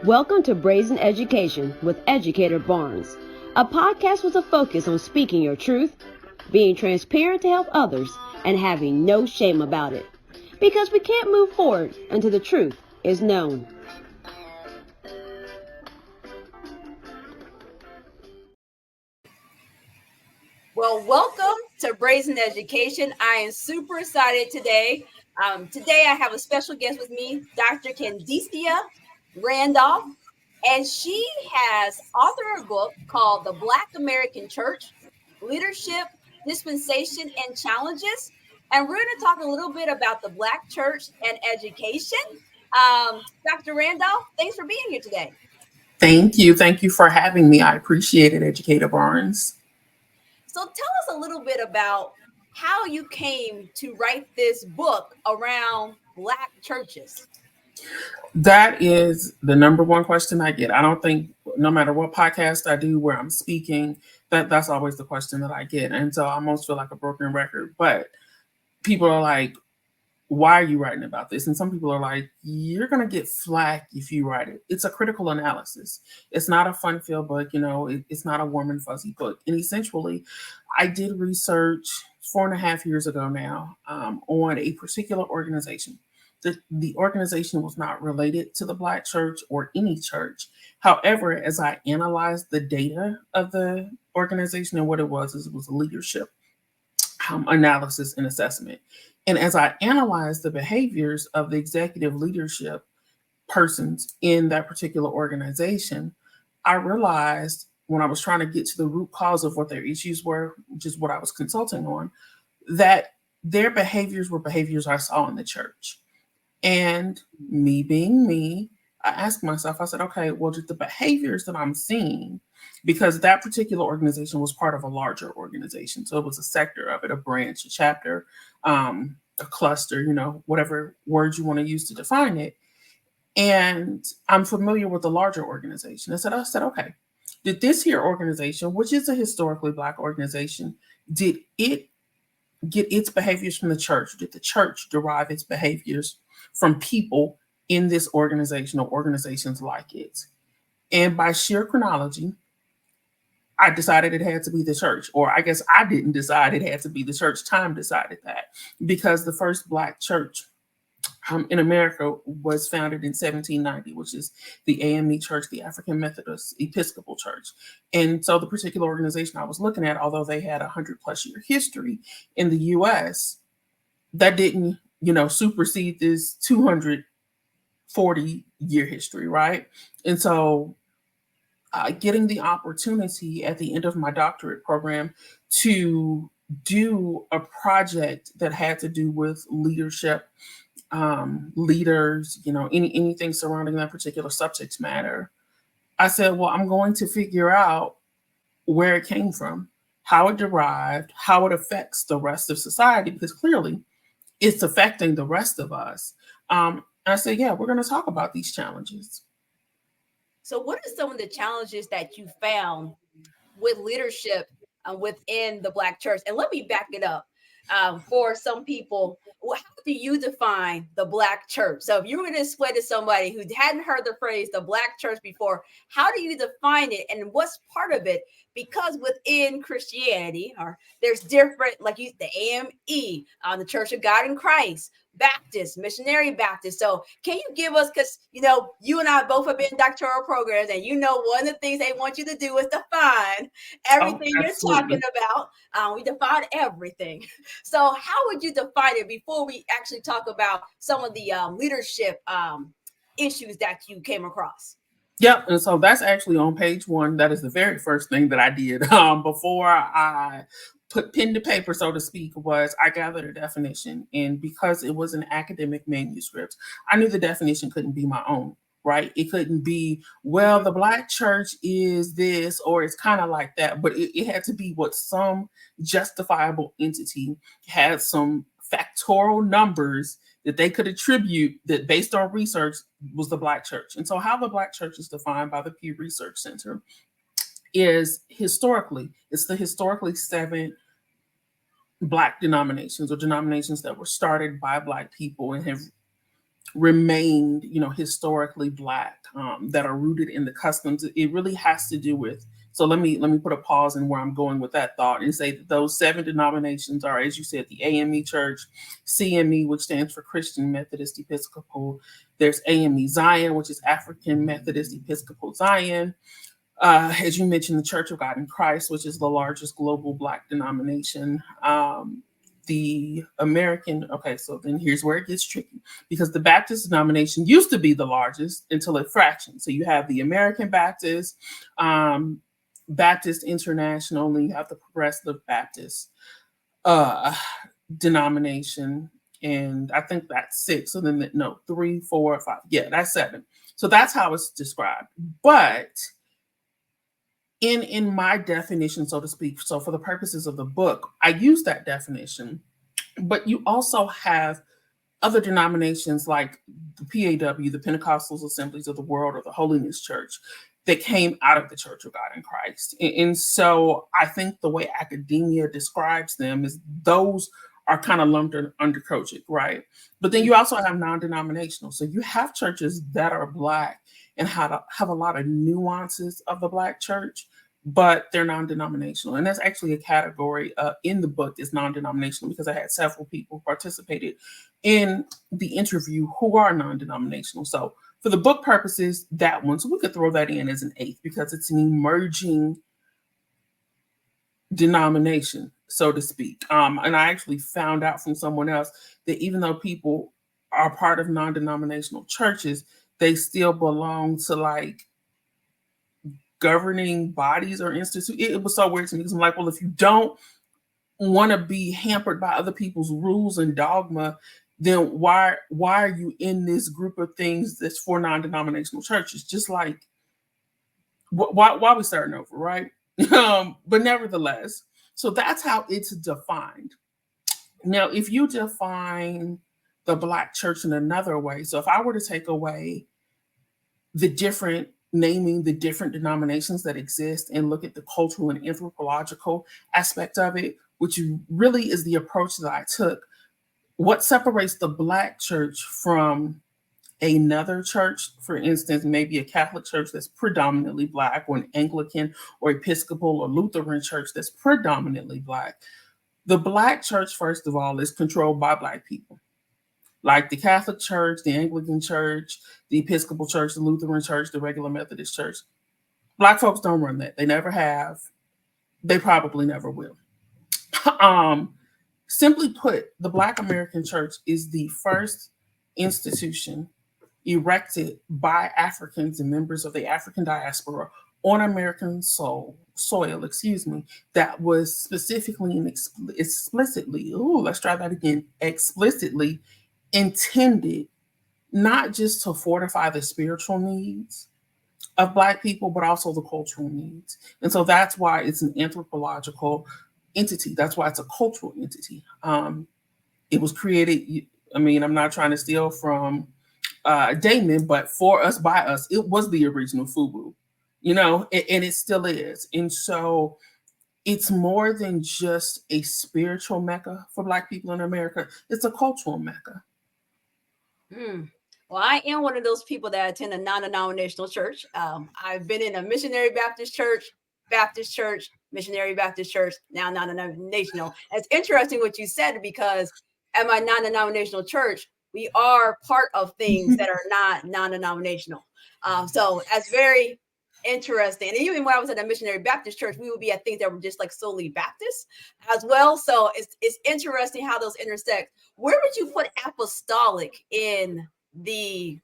Welcome to Brazen Education with Educator Barnes, a podcast with a focus on speaking your truth, being transparent to help others, and having no shame about it. Because we can't move forward until the truth is known. Well, welcome to Brazen Education. I am super excited today. Today I have a special guest with me, Dr. Khandicia Randolph, and she has authored a book called The Black American Church, Leadership, Dispensation, and Challenges. And we're going to talk a little bit about the Black church and education. Dr. Randolph, thanks for being here today. Thank you. Thank you for having me. I appreciate it, Educator Barnes. So tell us a little bit about how you came to write this book around Black churches. That is the number one question I get. I don't think no matter what podcast I do where I'm speaking, that's always the question that I get. And so I almost feel like a broken record. But people are like, why are you writing about this? And some people are like, you're going to get flack if you write it. It's a critical analysis. It's not a fun-filled book. It's not a warm and fuzzy book. And essentially, I did research 4.5 years ago now on a particular organization. The organization was not related to the Black church or any church. However, as I analyzed the data of the organization and what it was a leadership analysis and assessment. And as I analyzed the behaviors of the executive leadership persons in that particular organization, I realized when I was trying to get to the root cause of what their issues were, which is what I was consulting on, that their behaviors were behaviors I saw in the church. And me being me, I asked myself, I said, okay, well, just the behaviors that I'm seeing, because that particular organization was part of a larger organization. So it was a sector of it, a branch, a chapter, a cluster, whatever words you want to use to define it. And I'm familiar with the larger organization. I said, okay, did this here organization, which is a historically Black organization, did it get its behaviors from the church? Did the church derive its behaviors from people in this organization or organizations like it? And by sheer chronology, I decided it had to be the church, or I guess I didn't decide it had to be the church. Time decided that, because the first Black church in America was founded in 1790, which is the AME Church, the African Methodist Episcopal Church. And so the particular organization I was looking at, although they had 100+ year history in the U.S., that didn't, supersede this 240-year history, right? And so getting the opportunity at the end of my doctorate program to do a project that had to do with leadership, leaders, anything surrounding that particular subject matter, I said, well, I'm going to figure out where it came from, how it derived, how it affects the rest of society, because clearly it's affecting the rest of us. I said, yeah, we're going to talk about these challenges. So what are some of the challenges that you found with leadership within the Black church? And let me back it up. For some people, how do you define the Black church? So if you were going to explain to somebody who hadn't heard the phrase the Black church before, how do you define it and what's part of it? Because within Christianity, there's different, like the AME, the Church of God in Christ, Baptist, Missionary Baptist. So can you give us, because you and I both have been doctoral programs, and one of the things they want you to do is define everything you're talking about. We define everything. So how would you define it before we actually talk about some of the leadership issues that you came across? Yep. And so that's actually on page 1. That is the very first thing that I did before I put pen to paper, so to speak, was I gathered a definition. And because it was an academic manuscript, I knew the definition couldn't be my own, right? It couldn't be, well, the Black church is this, or it's kind of like that. But it had to be what some justifiable entity had some factorial numbers that they could attribute that based on research was the Black church. And so how the Black church is defined by the Pew Research Center is it's the historically 7 Black denominations, or denominations that were started by Black people and have remained, historically Black, that are rooted in the customs. It really has to do with. So let me put a pause in where I'm going with that thought and say that those 7 denominations are, as you said, the AME Church, CME, which stands for Christian Methodist Episcopal. There's AME Zion, which is African Methodist Episcopal Zion. As you mentioned, the Church of God in Christ, which is the largest global Black denomination. The American, okay, so then here's where it gets tricky, because the Baptist denomination used to be the largest until it fractioned. So you have the American Baptist, Baptist International, and you have the Progressive Baptist denomination. And I think that's 6. So then, 3, 4, 5. Yeah, that's 7. So that's how it's described. But in my definition, so to speak, so for the purposes of the book, I use that definition. But you also have other denominations like the PAW, the Pentecostal Assemblies of the World, or the Holiness Church, that came out of the Church of God in Christ. And so I think the way academia describes them is those are kind of lumped under COGIC, right? But then you also have non-denominational. So you have churches that are Black and have a lot of nuances of the Black church, but they're non-denominational. And that's actually a category in the book, is non-denominational, because I had several people participated in the interview who are non-denominational. So for the book purposes, that one, so we could throw that in as an 8th, because it's an emerging denomination, so to speak. And I actually found out from someone else that even though people are part of non-denominational churches, they still belong to like governing bodies or institutes. It was so weird to me, because I'm like, well, if you don't want to be hampered by other people's rules and dogma, then why are you in this group of things that's for non-denominational churches? Just like, why are we starting over, right? But nevertheless, so that's how it's defined. Now, if you define the Black church in another way, so if I were to take away naming the different denominations that exist and look at the cultural and anthropological aspect of it, which really is the approach that I took, what separates the Black church from another church, for instance, maybe a Catholic church that's predominantly Black, or an Anglican or Episcopal or Lutheran church that's predominantly Black. The Black church, first of all, is controlled by Black people. Like the Catholic Church, the Anglican Church, the Episcopal Church, the Lutheran Church, the regular Methodist Church. Black folks don't run that. They never have. They probably never will. Simply put, the Black American Church is the first institution erected by Africans and members of the African diaspora on American soil, that was specifically and explicitly, explicitly intended not just to fortify the spiritual needs of Black people, but also the cultural needs. And so that's why it's an anthropological entity. That's why it's a cultural entity. It was created, I'm not trying to steal from Damon, but for us, by us, it was the original FUBU, and it still is. And so it's more than just a spiritual mecca for Black people in America. It's a cultural mecca. Well, I am one of those people that attend a non-denominational church. I've been in a missionary Baptist church, missionary Baptist church, now non-denominational. It's interesting what you said, because at my non-denominational church, we are part of things that are not non-denominational. So that's very interesting. And even when I was at a missionary Baptist church, we would be at things that were just like solely Baptist as well. So it's interesting how those intersect. Where would you put apostolic in the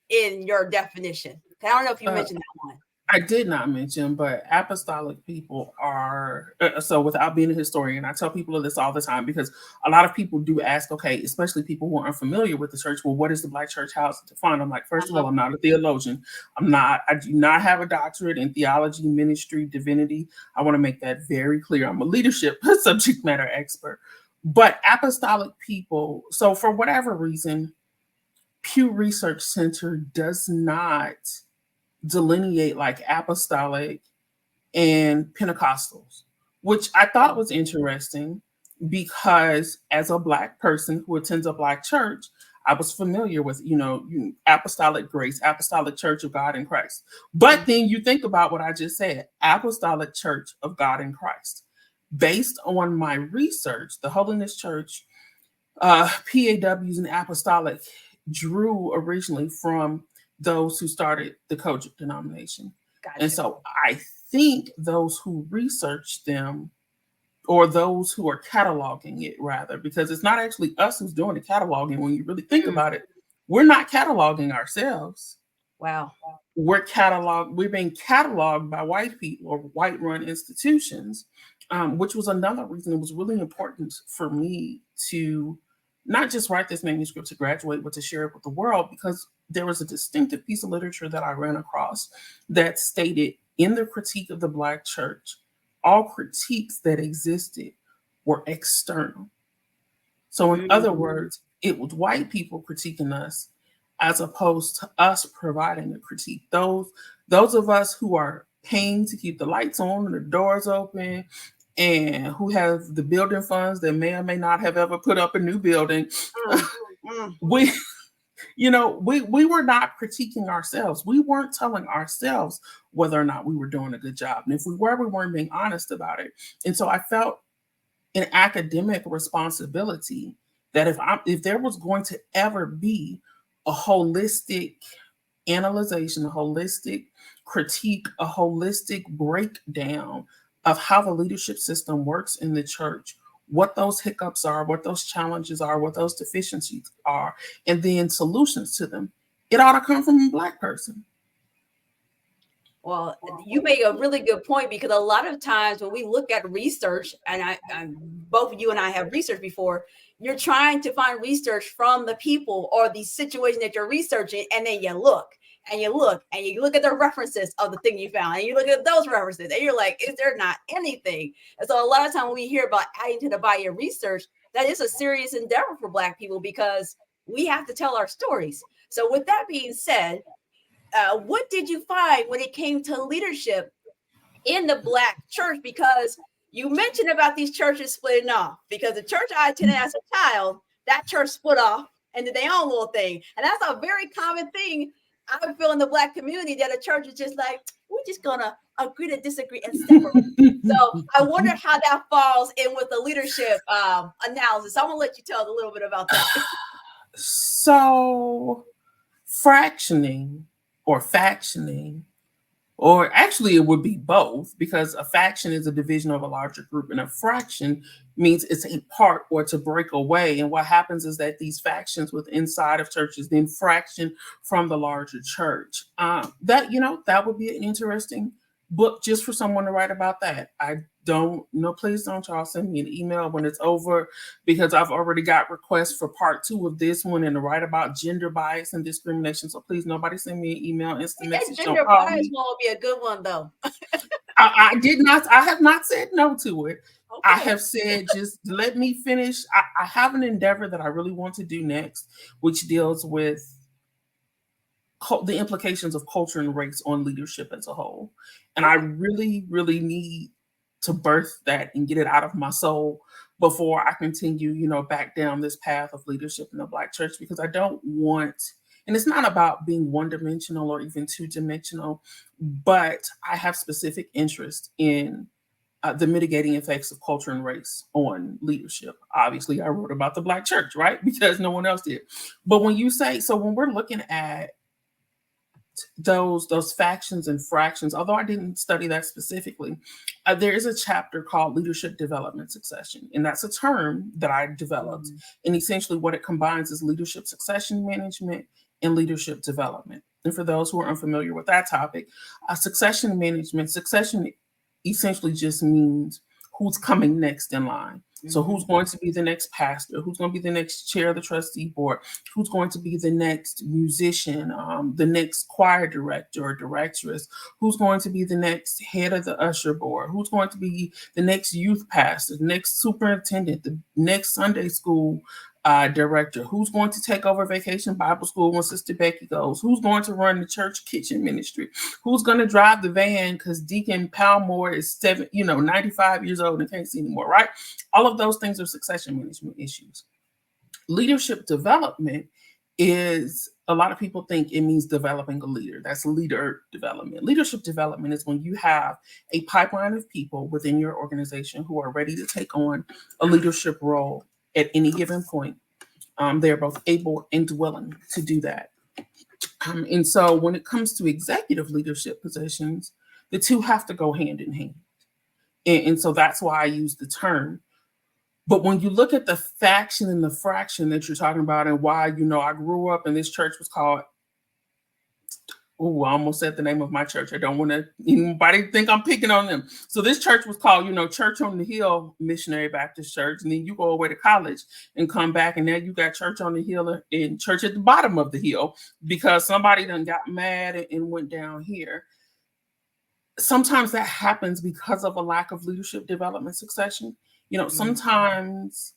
in your definition? I don't know if you mentioned that one. I did not mention, but apostolic people are, so without being a historian, I tell people this all the time, because a lot of people do ask, okay, especially people who are unfamiliar with the church, well, what is the Black church? How is it defined? I'm like, first of all, I'm not a theologian. I do not have a doctorate in theology, ministry, divinity. I want to make that very clear. I'm a leadership subject matter expert. But apostolic people, so for whatever reason, Pew Research Center does not delineate like apostolic and Pentecostals, which I thought was interesting, because as a Black person who attends a Black church, I was familiar with, Apostolic Grace, Apostolic Church of God in Christ. But then you think about what I just said, Apostolic Church of God in Christ. Based on my research, the Holiness Church, PAWs and Apostolic drew originally from those who started the Kojic denomination. Gotcha. And so I think those who researched them, or those who are cataloging it rather, because it's not actually us who's doing the cataloging. When you really think about it, we're not cataloging ourselves. Wow. We're being cataloged by white people or white run institutions, which was another reason it was really important for me to not just write this manuscript to graduate, but to share it with the world, because there was a distinctive piece of literature that I ran across that stated in the critique of the Black church, all critiques that existed were external. So in other words, it was white people critiquing us as opposed to us providing a critique. Those of us who are paying to keep the lights on and the doors open, and who have the building funds that may or may not have ever put up a new building, we were not critiquing ourselves. We weren't telling ourselves whether or not we were doing a good job. And if we were, we weren't being honest about it. And so I felt an academic responsibility that if there was going to ever be a holistic analyzation, a holistic critique, a holistic breakdown of how the leadership system works in the church, what those hiccups are, what those challenges are, what those deficiencies are, and then solutions to them, it ought to come from a Black person. Well, you make a really good point, because a lot of times when we look at research, and both you and I have researched before, you're trying to find research from the people or the situation that you're researching, and then you look and you look and you look at the references of the thing you found, and you look at those references, and you're like, is there not anything? And so a lot of time when we hear about adding to the body of research, that is a serious endeavor for Black people, because we have to tell our stories. So with that being said, what did you find when it came to leadership in the Black church? Because you mentioned about these churches splitting off, because the church I attended as a child, that church split off and did their own little thing. And that's a very common thing I feel in the Black community, that a church is just like, we're just going to agree to disagree and separate. So I wonder how that falls in with the leadership analysis. I'm going to let you tell a little bit about that. So fractioning, or actually it would be both, because a faction is a division of a larger group, and a fraction means it's a part or to break away. And what happens is that these factions within inside of churches then fraction from the larger church. That would be an interesting book just for someone to write about that. Please don't y'all send me an email when it's over, because I've already got requests for part 2 of this one and to write about gender bias and discrimination. So please, nobody send me an email, instant message. Gender bias one will be a good one, though. I have not said no to it. Okay. I have said, just let me finish. I have an endeavor that I really want to do next, which deals with the implications of culture and race on leadership as a whole. And I really, really need to birth that and get it out of my soul before I continue, back down this path of leadership in the Black church, because I don't want, and it's not about being one-dimensional or even two-dimensional, but I have specific interest in the mitigating effects of culture and race on leadership. Obviously, I wrote about the Black church, right? Because no one else did. But when we're looking at those factions and fractions, although I didn't study that specifically, there is a chapter called Leadership Development Succession, and that's a term that I developed. And essentially what it combines is leadership succession management and leadership development. And for those who are unfamiliar with that topic, succession essentially just means who's coming next in line. So who's going to be the next pastor? Who's going to be the next chair of the trustee board? Who's going to be the next musician, the next choir director or directress? Who's going to be the next head of the usher board? Who's going to be the next youth pastor, the next superintendent, the next Sunday school director? Who's going to take over Vacation Bible School when Sister Becky goes? Who's going to run the church kitchen ministry? Who's going to drive the van because Deacon Palmore is 95 years old and can't see anymore, right? All of those things are succession management issues. Leadership development is a lot of people think it means developing a leader. That's leader development. Leadership development is when you have a pipeline of people within your organization who are ready to take on a leadership role at any given point. They're both able and willing to do that. And so when it comes to executive leadership positions, the two have to go hand in hand. And so that's why I use the term. But when you look at the faction and the fraction that you're talking about, and why, I grew up and this church was called, I almost said the name of my church. I don't want to anybody think I'm picking on them. So this church was called, Church on the Hill Missionary Baptist Church. And then you go away to college and come back, and now you got Church on the Hill and church at the bottom of the hill because somebody done got mad and went down here. Sometimes that happens because of a lack of leadership development succession. Sometimes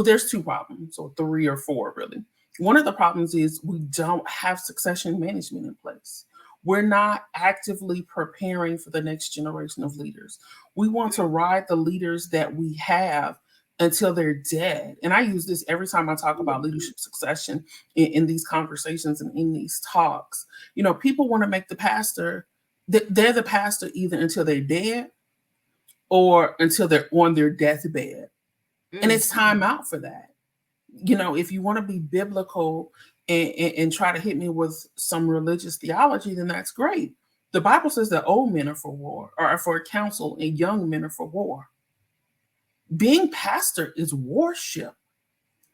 there's two problems, or three or four, really. One of the problems is we don't have succession management in place. We're not actively preparing for the next generation of leaders. We want to ride the leaders that we have until they're dead. And I use this every time I talk about leadership succession in these conversations and in these talks. People want to make the pastor, they're the pastor either until they're dead or until they're on their deathbed. And it's time out for that. If you want to be biblical and try to hit me with some religious theology, then that's great. The Bible says that old men are for war, or for counsel, and young men are for war. Being pastor is worship.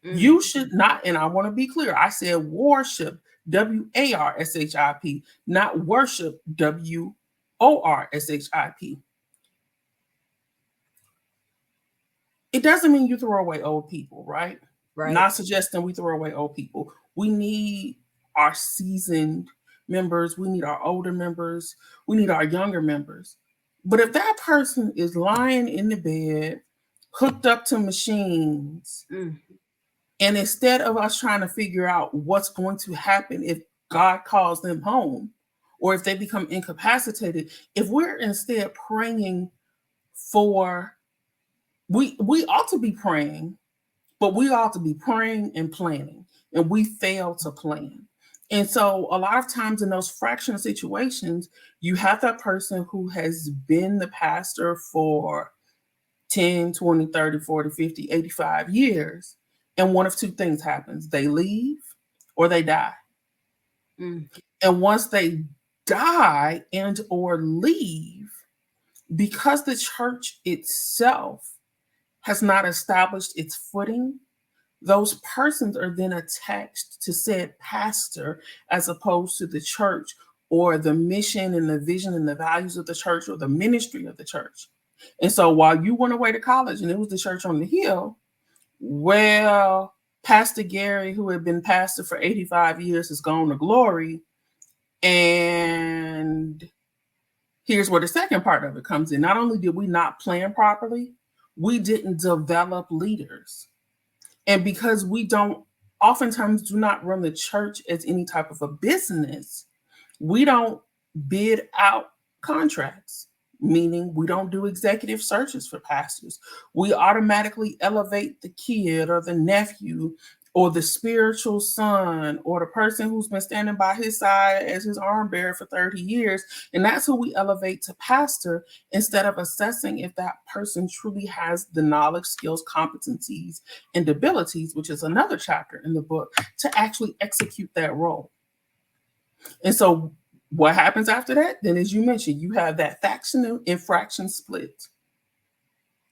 You should not, and I want to be clear, I said worship, WARSHIP, not worship, WORSHIP. It doesn't mean you throw away old people, right? Not suggesting we throw away old people. We need our seasoned members. We need our older members. We need our younger members. But if that person is lying in the bed, hooked up to machines, and instead of us trying to figure out what's going to happen if God calls them home, or if they become incapacitated, if we're instead praying for, we ought to be praying, but we ought to be praying and planning, and we fail to plan. And so a lot of times in those fractional situations, you have that person who has been the pastor for 10, 20, 30, 40, 50, 85 years. And one of two things happens. They leave or they die. And once they die and or leave, because the church itself has not established its footing, those persons are then attached to said pastor as opposed to the church or the mission and the vision and the values of the church or the ministry of the church. And so while you went away to college and it was the Church on the Hill, well, Pastor Gary, who had been pastor for 85 years, has gone to glory. And here's where the second part of it comes in. Not only did we not plan properly, we didn't develop leaders. And because we oftentimes do not run the church as any type of a business, we don't bid out contracts, meaning we don't do executive searches for pastors. We automatically elevate the kid or the nephew or the spiritual son or the person who's been standing by his side as his arm bearer for 30 years. And that's who we elevate to pastor instead of assessing if that person truly has the knowledge, skills, competencies, and abilities, which is another chapter in the book, to actually execute that role. And so what happens after that? Then, as you mentioned, you have that faction and fraction split.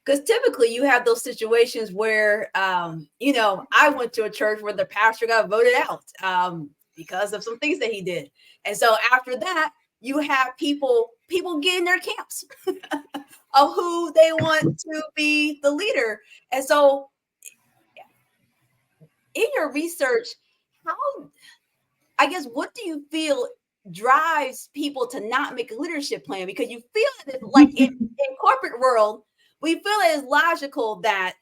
Because typically you have those situations where, I went to a church where the pastor got voted out because of some things that he did. And so after that, you have people get in their camps of who they want to be the leader. And so in your research, what do you feel drives people to not make a leadership plan? Because you feel that like in corporate world, we feel it is logical that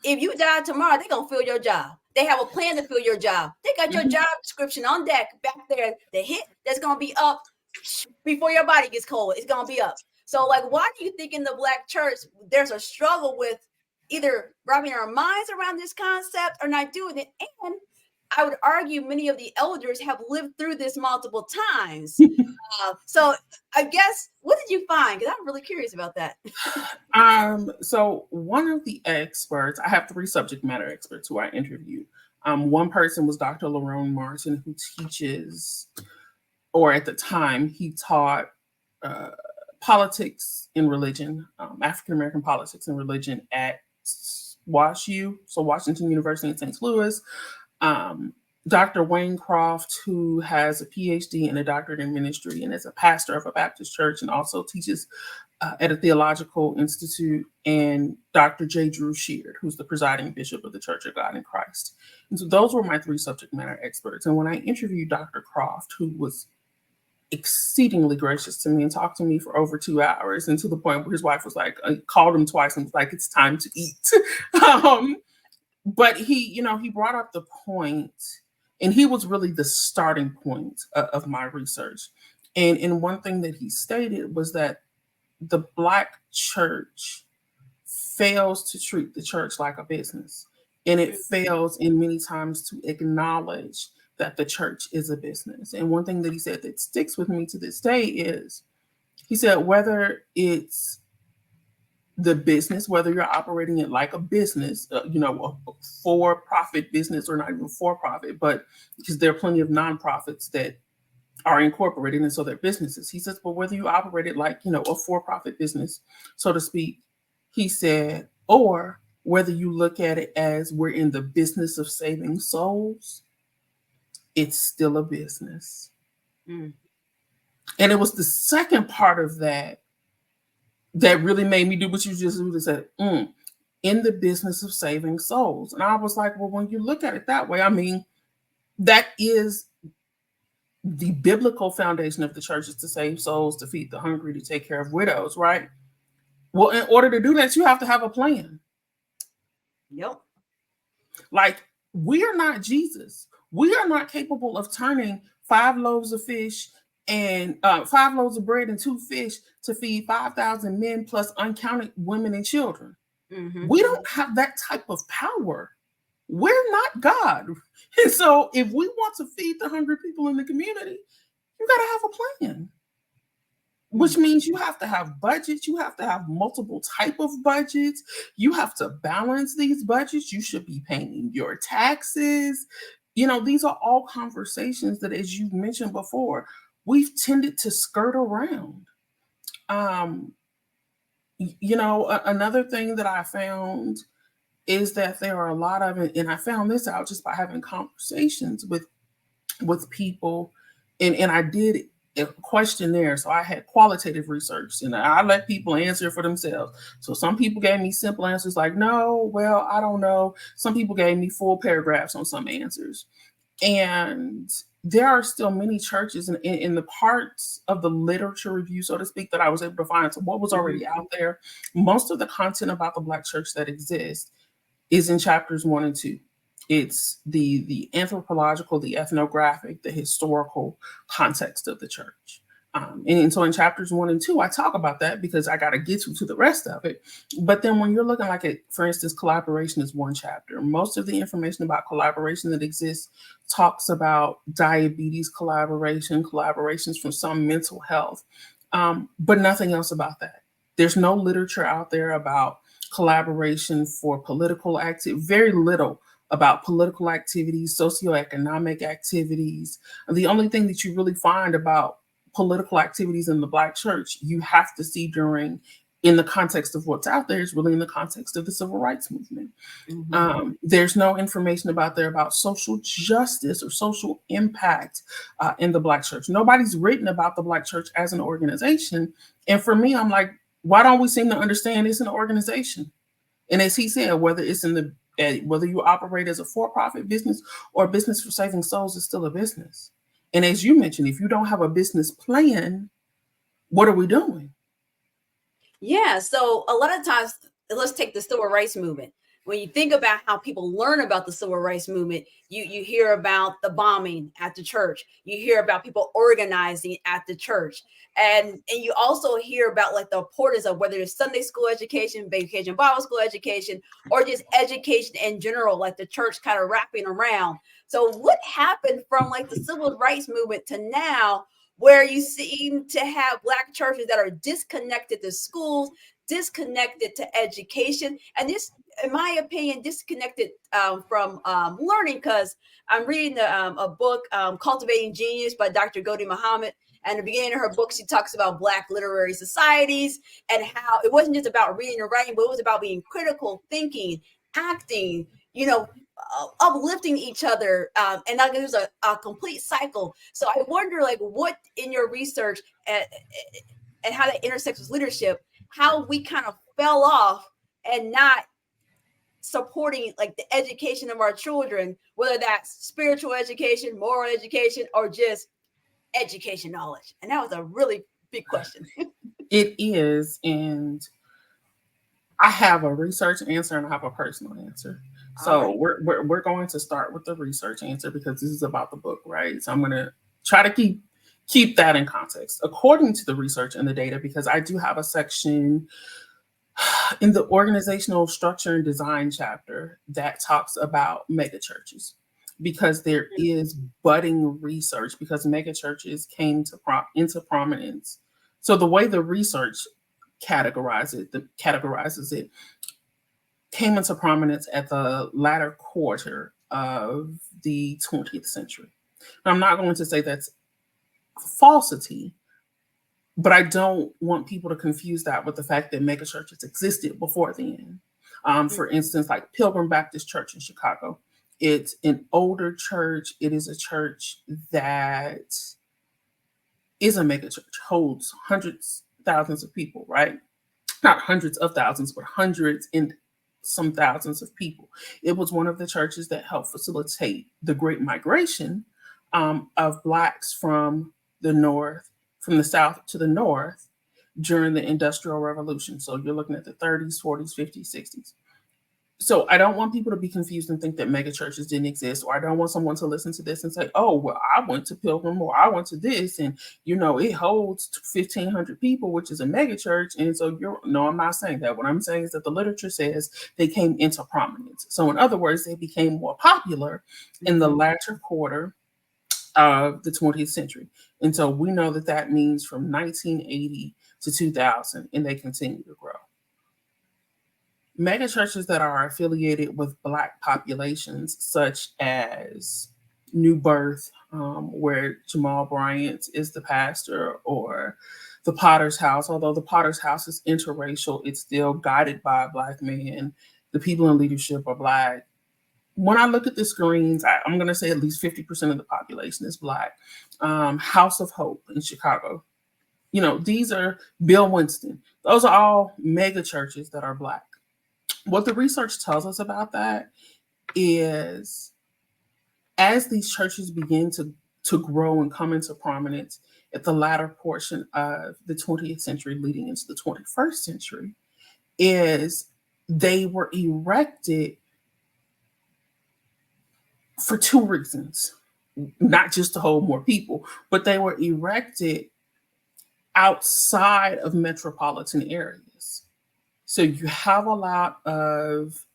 if you die tomorrow, they're going to fill your job. They have a plan to fill your job. They got your job description on deck back there. The hit that's going to be up before your body gets cold. It's going to be up. So like, why do you think in the Black church, there's a struggle with either wrapping our minds around this concept or not doing it? And I would argue many of the elders have lived through this multiple times. So I guess, what did you find? Because I'm really curious about that. So one of the experts, I have 3 subject matter experts who I interviewed. One person was Dr. Lerone Martin, who teaches, or at the time, he taught politics and religion, African American politics and religion at WashU, so Washington University in St. Louis. Dr. Wayne Croft, who has a PhD and a doctorate in ministry and is a pastor of a Baptist church and also teaches at a theological institute, and Dr. J. Drew Sheard, who's the presiding bishop of the Church of God in Christ. And so those were my 3 subject matter experts. And when I interviewed Dr. Croft, who was exceedingly gracious to me and talked to me for over 2 hours, and to the point where his wife was like, called him twice and was like, it's time to eat. But he brought up the point, and he was really the starting point of my research. And one thing that he stated was that the Black church fails to treat the church like a business. And it fails in many times to acknowledge that the church is a business. And one thing that he said that sticks with me to this day is, he said, whether it's the business, whether you're operating it like a business, a for-profit business, or not even for-profit, but because there are plenty of nonprofits that are incorporated, and so they're businesses. He says, but whether you operate it like, a for-profit business, so to speak, he said, or whether you look at it as we're in the business of saving souls, it's still a business. And it was the second part of that really made me do what you just said, in the business of saving souls. And I was like, well, when you look at it that way, I mean, that is the biblical foundation of the church, is to save souls, to feed the hungry, to take care of widows, right? Well, in order to do that, you have to have a plan. Yep. Like, we are not Jesus. We are not capable of turning 5 loaves of fish and 5 loaves of bread and 2 fish to feed 5,000 men plus uncounted women and children. We don't have that type of power. We're not God. And so if we want to feed the hungry people in the community, you got to have a plan, which means you have to have budgets. You have to have multiple type of budgets. You have to balance these budgets. You should be paying your taxes. These are all conversations that, as you've mentioned before, we've tended to skirt around. Another thing that I found is that there are a lot of it, and I found this out just by having conversations with people, and I did a questionnaire. So I had qualitative research, and I let people answer for themselves. So some people gave me simple answers like, no, well, I don't know. Some people gave me full paragraphs on some answers. And there are still many churches in the parts of the literature review, so to speak, that I was able to find. So what was already out there, most of the content about the Black church that exists is in chapters 1 and 2. It's the anthropological, the ethnographic, the historical context of the church. And so in chapters 1 and 2, I talk about that because I got to get you to the rest of it. But then when you're looking like at, for instance, collaboration is one chapter. Most of the information about collaboration that exists talks about diabetes collaboration, collaborations from some mental health, but nothing else about that. There's no literature out there about collaboration for political activity, very little about political activities, socioeconomic activities. And the only thing that you really find about political activities in the Black church, you have to see in the context of what's out there, is really in the context of the civil rights movement. There's no information about social justice or social impact in the Black church. Nobody's written about the Black church as an organization. And for me, I'm like, why don't we seem to understand it's an organization? And as he said, whether you operate as a for-profit business or a business for saving souls, is still a business. And as you mentioned, if you don't have a business plan, what are we doing? Yeah. So a lot of times, let's take the civil rights movement, when you think about how people learn about the civil rights movement, you hear about the bombing at the church, you hear about people organizing at the church, and you also hear about like the importance of whether it's Sunday school education, vacation Bible school education, or just education in general, like the church kind of wrapping around. So what happened from like the civil rights movement to now, where you seem to have Black churches that are disconnected to schools, disconnected to education, and this, in my opinion, disconnected from learning? Because I'm reading a book, Cultivating Genius by Dr. Ghodri Muhammad. And at the beginning of her book, she talks about Black literary societies and how it wasn't just about reading and writing, but it was about being critical, thinking, acting, uplifting each other. And that was a complete cycle. So I wonder, like, what in your research and how that intersects with leadership, how we kind of fell off and not supporting like the education of our children, whether that's spiritual education, moral education, or just education knowledge. And that was a really big question. It is. And I have a research answer and I have a personal answer. So we're going to start with the research answer because this is about the book, right? So I'm going to try to keep that in context. According to the research and the data, because I do have a section in the organizational structure and design chapter that talks about megachurches, because there is budding research, because megachurches came into prominence. So the way the research categorizes it came into prominence at the latter quarter of the 20th century. Now, I'm not going to say that's falsity, but I don't want people to confuse that with the fact that megachurches existed before then. For instance, like Pilgrim Baptist Church in Chicago. It's an older church. It is a church that is a megachurch, holds hundreds, thousands of people, right? Not hundreds of thousands, but hundreds and some thousands of people. It was one of the churches that helped facilitate the Great Migration of Blacks from the South to the North during the Industrial Revolution. So you're looking at the 30s, 40s, 50s, 60s. So I don't want people to be confused and think that megachurches didn't exist, or I don't want someone to listen to this and say, oh, well, I went to Pilgrim or I went to this and, it holds 1,500 people, which is a megachurch. And so no, I'm not saying that. What I'm saying is that the literature says they came into prominence. So in other words, they became more popular in the latter quarter of the 20th century. And so we know that means from 1980 to 2000, and they continue to grow. Megachurches that are affiliated with Black populations, such as New Birth, where Jamal Bryant is the pastor, or the Potter's House. Although the Potter's House is interracial, it's still guided by a Black man. The people in leadership are Black. When I look at the screens, I'm going to say at least 50% of the population is Black. House of Hope in Chicago. These are Bill Winston. Those are all mega churches that are Black. What the research tells us about that is as these churches begin to grow and come into prominence at the latter portion of the 20th century leading into the 21st century, is they were erected for two reasons, not just to hold more people, but they were erected outside of metropolitan areas. So you have a lot of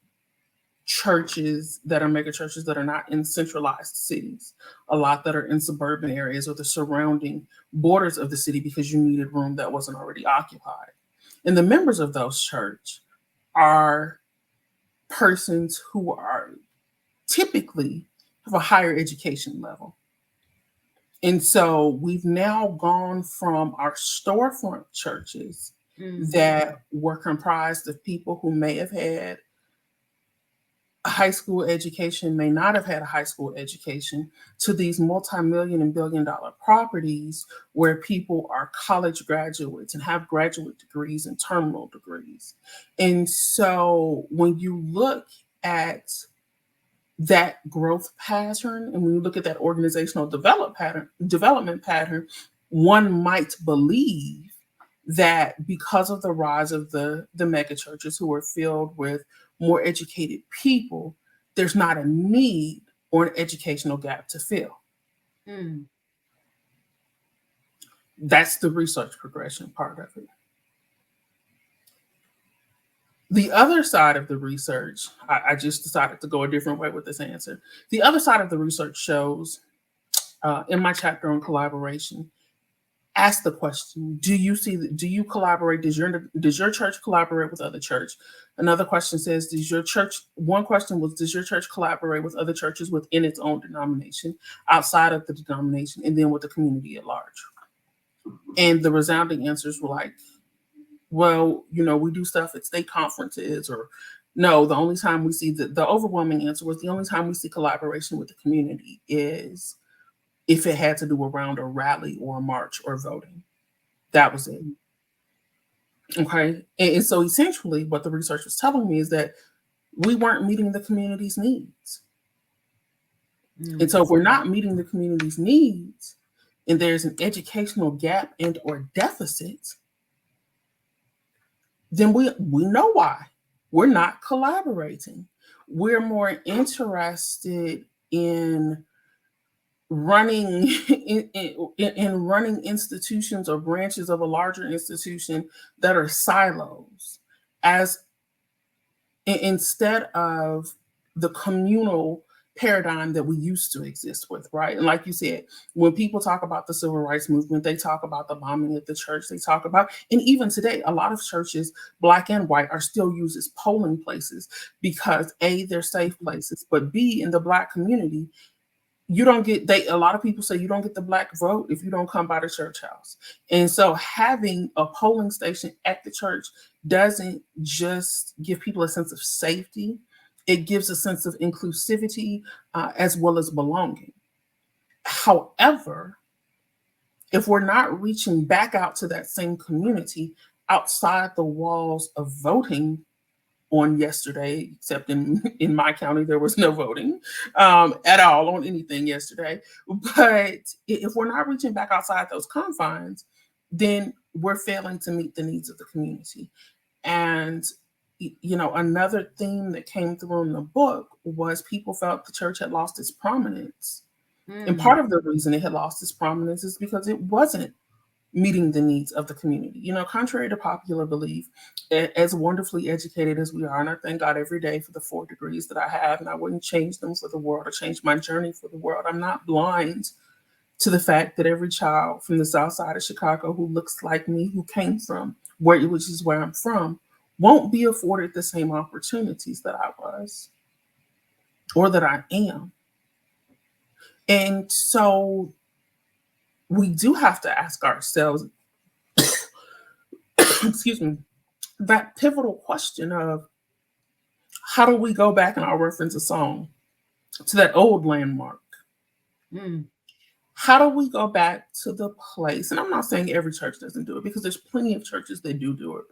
churches that are mega churches that are not in centralized cities, a lot that are in suburban areas or the surrounding borders of the city because you needed room that wasn't already occupied. And the members of those churches are persons who are typically have a higher education level. And so we've now gone from our storefront churches that were comprised of people who may have had a high school education, may not have had a high school education, to these multi-million and billion-dollar properties where people are college graduates and have graduate degrees and terminal degrees. And so when you look at that growth pattern, and when you look at that organizational development pattern, one might believe that because of the rise of the mega churches who are filled with more educated people, there's not a need or an educational gap to fill. Mm. That's the research progression part of it. The other side of the research, I just decided to go a different way with this answer. The other side of the research shows, in my chapter on collaboration, ask the question: do you collaborate? Does your church collaborate with other church? Another question says, one question was, does your church collaborate with other churches within its own denomination, outside of the denomination, and then with the community at large? And the resounding answers were like, well, we do stuff at state conferences, or no, the only time we see the overwhelming answer was the only time we see collaboration with the community is if it had to do around a rally or a march or voting. That was it. Okay. And so essentially what the research was telling me is that we weren't meeting the community's needs. And so if we're not meeting the community's needs and there's an educational gap and or deficit, then we know why. We're not collaborating. We're more interested in running in running institutions or branches of a larger institution that are silos, as instead of the communal paradigm that we used to exist with, right? And like you said, when people talk about the civil rights movement, they talk about the bombing at the church, they talk about, and even today, a lot of churches, Black and white, are still used as polling places because A, they're safe places, but B, in the Black community, a lot of people say you don't get the Black vote if you don't come by the church house. And so having a polling station at the church doesn't just give people a sense of safety, it gives a sense of inclusivity as well as belonging. However, if we're not reaching back out to that same community outside the walls of voting on yesterday, except in my county, there was no voting at all on anything yesterday. But if we're not reaching back outside those confines, then we're failing to meet the needs of the community. And, another theme that came through in the book was people felt the church had lost its prominence. And part of the reason it had lost its prominence is because it wasn't meeting the needs of the community. Contrary to popular belief, as wonderfully educated as we are, and I thank God every day for the 4 degrees that I have, and I wouldn't change them for the world or change my journey for the world. I'm not blind to the fact that every child from the South Side of Chicago who looks like me, who came from which is where I'm from, won't be afforded the same opportunities that I was or that I am. And so we do have to ask ourselves, excuse me, that pivotal question of how do we go back, and I'll reference a song, to that old landmark? How do we go back to the place? And I'm not saying every church doesn't do it, because there's plenty of churches that do it.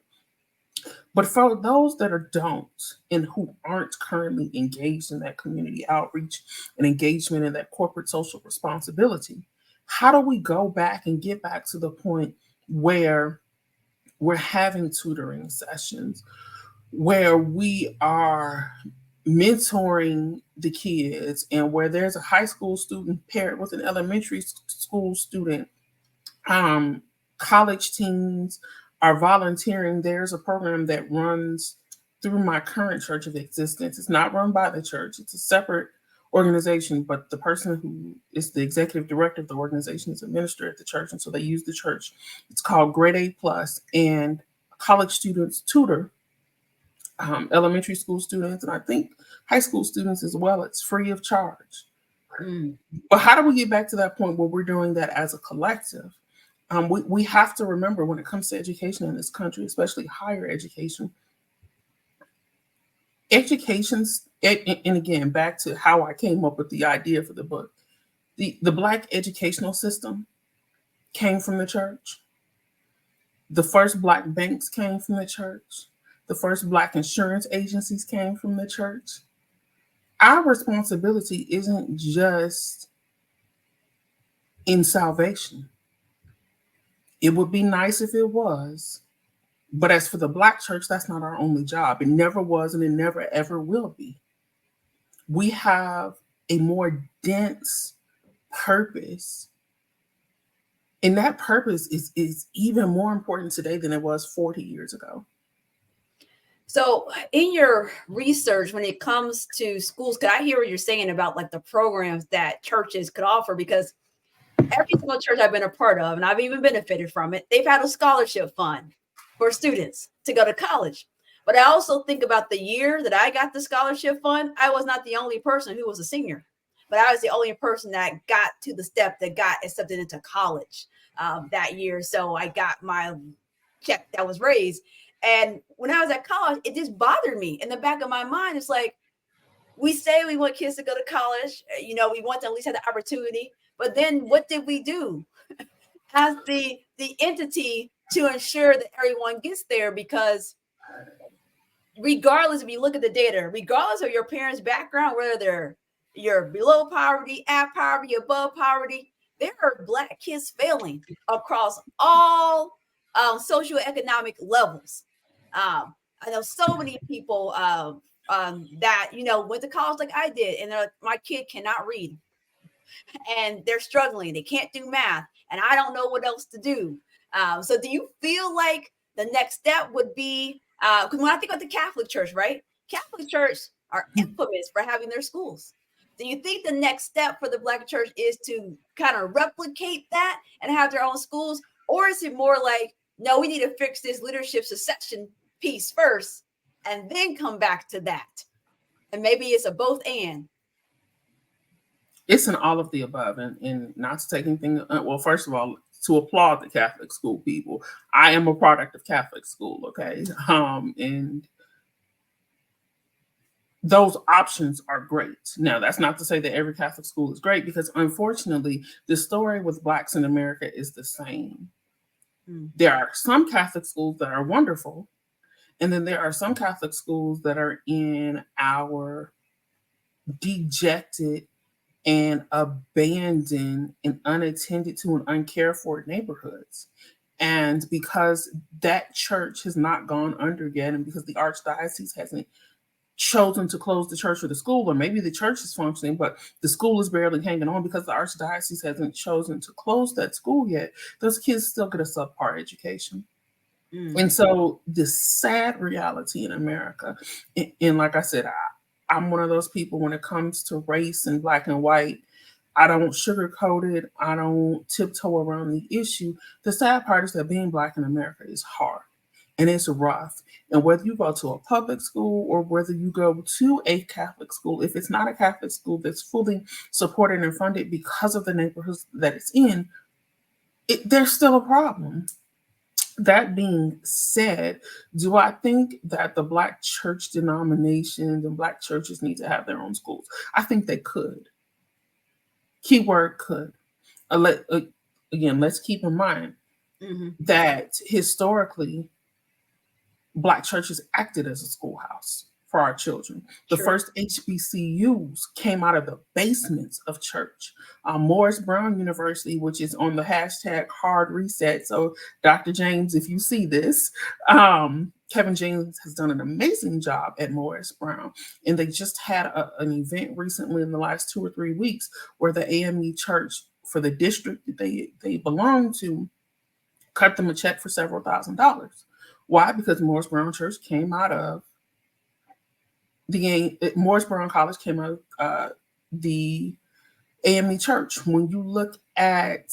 But for those that don't and who aren't currently engaged in that community outreach and engagement in that corporate social responsibility, how do we go back and get back to the point where we're having tutoring sessions, where we are mentoring the kids, and where there's a high school student paired with an elementary school student, college teens are volunteering. There's a program that runs through my current church of existence. It's not run by the church. It's a separate organization, but the person who is the executive director of the organization is a minister at the church. And so they use the church. It's called Grade A Plus, and college students tutor elementary school students, and I think high school students as well. It's free of charge. But how do we get back to that point where we're doing that as a collective? We have to remember, when it comes to education in this country, especially higher education, and again, back to how I came up with the idea for the book, the Black educational system came from the church. The first Black banks came from the church. The first Black insurance agencies came from the church. Our responsibility isn't just in salvation. It would be nice if it was, But as for the Black church, that's not our only job. It never was, and it never ever will be. We have a more dense purpose. And that purpose is even more important today than it was 40 years ago. So in your research, when it comes to schools, because I hear what you're saying about like the programs that churches could offer, because every single church I've been a part of, and I've even benefited from it, they've had a scholarship fund for students to go to college. But I also think about the year that I got the scholarship fund, I was not the only person who was a senior, but I was the only person that got to the step that got accepted into college that year. So I got my check that was raised. And when I was at college, it just bothered me in the back of my mind. It's like, we say we want kids to go to college, we want them to at least have the opportunity. But then what did we do as the entity to ensure that everyone gets there? Because regardless, if you look at the data, regardless of your parents' background, whether you're below poverty, at poverty, above poverty, there are Black kids failing across all socioeconomic levels. I know so many people that went to college like I did, and they're like, my kid cannot read, and they're struggling. They can't do math, and I don't know what else to do. So, do you feel like the next step would be? Because when I think about the Catholic Church, right? Catholic Church are infamous for having their schools. Do you think the next step for the Black church is to kind of replicate that and have their own schools? Or is it more like, no, we need to fix this leadership succession piece first and then come back to that? And maybe it's a both and. It's an all of the above. And not to take anything, well, first of all, to applaud the Catholic school people. I am a product of Catholic school, okay? And those options are great. Now, that's not to say that every Catholic school is great, because unfortunately, the story with Blacks in America is the same. There are some Catholic schools that are wonderful, and then there are some Catholic schools that are in our dejected and abandoned and unattended to and uncared for neighborhoods. And because that church has not gone under yet, and because the archdiocese hasn't chosen to close the church or the school, or maybe the church is functioning, but the school is barely hanging on because the archdiocese hasn't chosen to close that school yet, those kids still get a subpar education. And so the sad reality in America, and like I said, I'm one of those people when it comes to race and Black and white, I don't sugarcoat it. I don't tiptoe around the issue. The sad part is that being Black in America is hard and it's rough. And whether you go to a public school or whether you go to a Catholic school, if it's not a Catholic school that's fully supported and funded because of the neighborhoods that it's in, there's still a problem. That being said, do I think that the Black church denominations and Black churches need to have their own schools? I think they could. Keyword could. Again, let's keep in mind that historically, Black churches acted as a schoolhouse for our children. The first HBCUs came out of the basements of church. Morris Brown University, which is on the hashtag hard reset. So Dr. James, if you see this, Kevin James has done an amazing job at Morris Brown. And they just had an event recently in the last 2 or 3 weeks where the AME church for the district that they belong to cut them a check for several $1,000s. Why? Because Morris Brown Church came out of Morris Brown College came out of the AME Church. When you look at,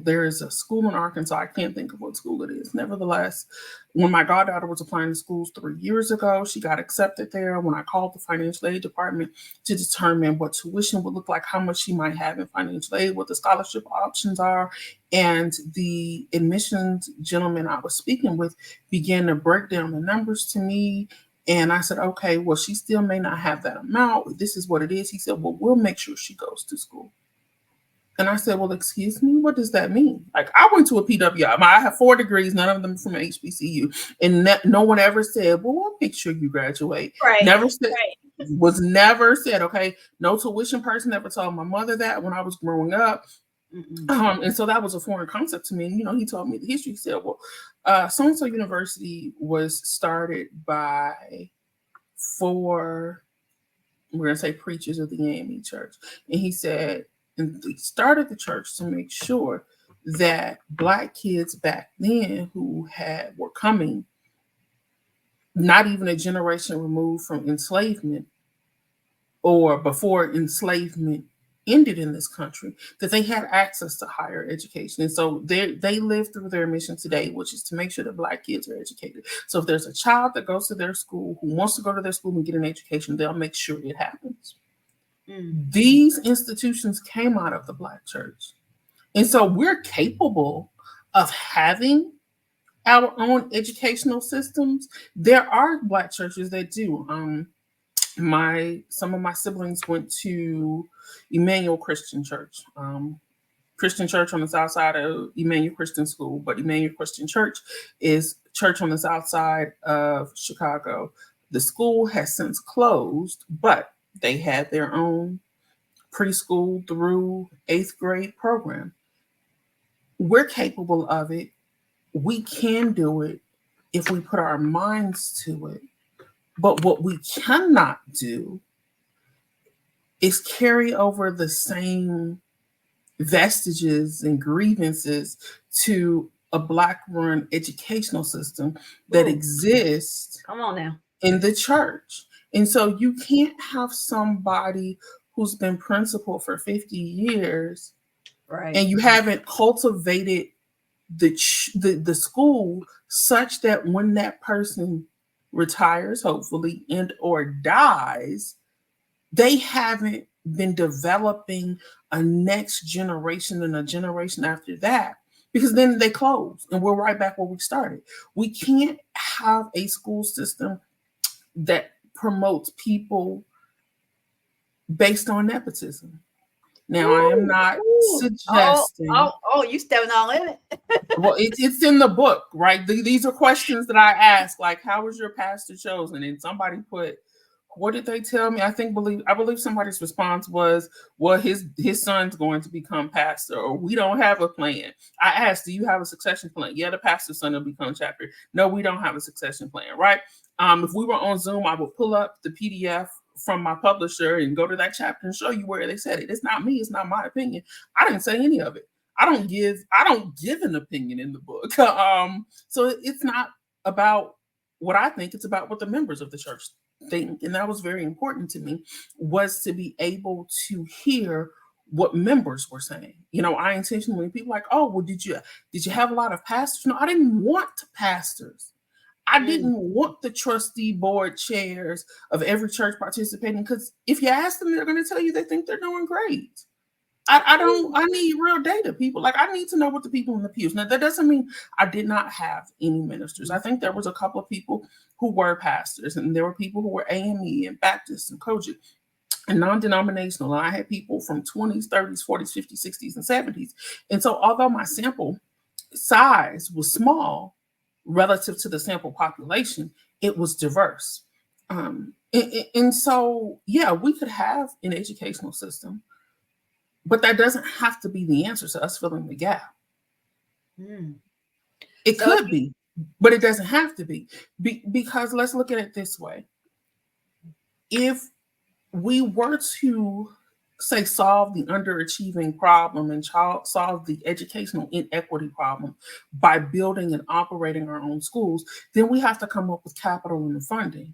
there is a school in Arkansas. I can't think of what school it is. Nevertheless, when my goddaughter was applying to schools 3 years ago, she got accepted there. When I called the financial aid department to determine what tuition would look like, how much she might have in financial aid, what the scholarship options are, and the admissions gentleman I was speaking with began to break down the numbers to me. And I said, okay, well, she still may not have that amount. This is what it is. He said, well, we'll make sure she goes to school. And I said, well, excuse me, what does that mean? Like, I went to a PWI. I have 4 degrees, none of them from HBCU. And no one ever said, well, we'll make sure you graduate. Right. Never said, was never said, okay, no tuition person ever told my mother that when I was growing up. And so that was a foreign concept to me. He told me the history. He said, well, so-and-so university was started by 4, we're going to say, preachers of the AME church. And he said, and they started the church to make sure that Black kids back then who were coming, not even a generation removed from enslavement or before enslavement ended in this country, that they had access to higher education. And so they live through their mission today, which is to make sure that Black kids are educated. So if there's a child that goes to their school who wants to go to their school and get an education, they'll make sure it happens. These institutions came out of the Black church. And so we're capable of having our own educational systems. There are Black churches that do. Some of my siblings went to Emmanuel Christian Church, Christian church on the south side of Emmanuel Christian School, but Emmanuel Christian Church is church on the south side of Chicago. The school has since closed, but they had their own preschool through 8th grade program. We're capable of it. We can do it if we put our minds to it. But what we cannot do is carry over the same vestiges and grievances to a Black-run educational system that exists in the church. And so you can't have somebody who's been principal for 50 years, right, and you haven't cultivated the school such that when that person retires, hopefully, and or dies, they haven't been developing a next generation and a generation after that, because then they close and we're right back where we started. We can't have a school system that promotes people based on nepotism. Now, I am not suggesting. You stepping all in it. Well, it's in the book, right? These are questions that I ask, like, how was your pastor chosen? And somebody put, what did they tell me? I believe somebody's response was, well, his son's going to become pastor, or we don't have a plan. I asked, do you have a succession plan? Yeah, the pastor's son will become chapter. No, we don't have a succession plan, right? If we were on Zoom, I would pull up the PDF from my publisher and go to that chapter and show you where they said it. It's not me. It's not my opinion. I didn't say any of it. I don't give an opinion in the book. So it's not about what I think. It's about what the members of the church think. And that was very important to me, was to be able to hear what members were saying. I intentionally, people like, oh, well, did you have a lot of pastors? No, I didn't want pastors. I didn't want the trustee board chairs of every church participating, because if you ask them, they're going to tell you they think they're doing great. I need real data, people. Like, I need to know what the people in the pews. Now, that doesn't mean I did not have any ministers. I think there was a couple of people who were pastors, and there were people who were AME and Baptists and Kojic and non-denominational. And I had people from 20s, 30s, 40s, 50s, 60s, and 70s. And so although my sample size was small relative to the sample population, it was diverse. And so, yeah, we could have an educational system, but that doesn't have to be the answer to us filling the gap. It could be, but it doesn't have to be. Because let's look at it this way. If we were to, say, solve the underachieving problem and solve the educational inequity problem by building and operating our own schools, then we have to come up with capital and funding.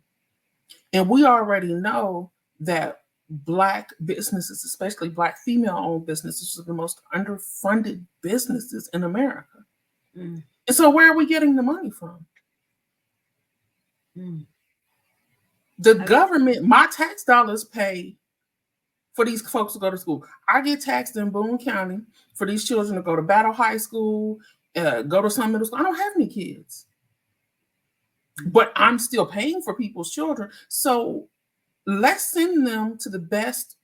And we already know that Black businesses, especially Black female-owned businesses, are the most underfunded businesses in America. And so where are we getting the money from? The government, my tax dollars pay for these folks to go to school. I get taxed in Boone County for these children to go to Battle High School, go to some middle school. I don't have any kids, but I'm still paying for people's children. So let's send them to the best,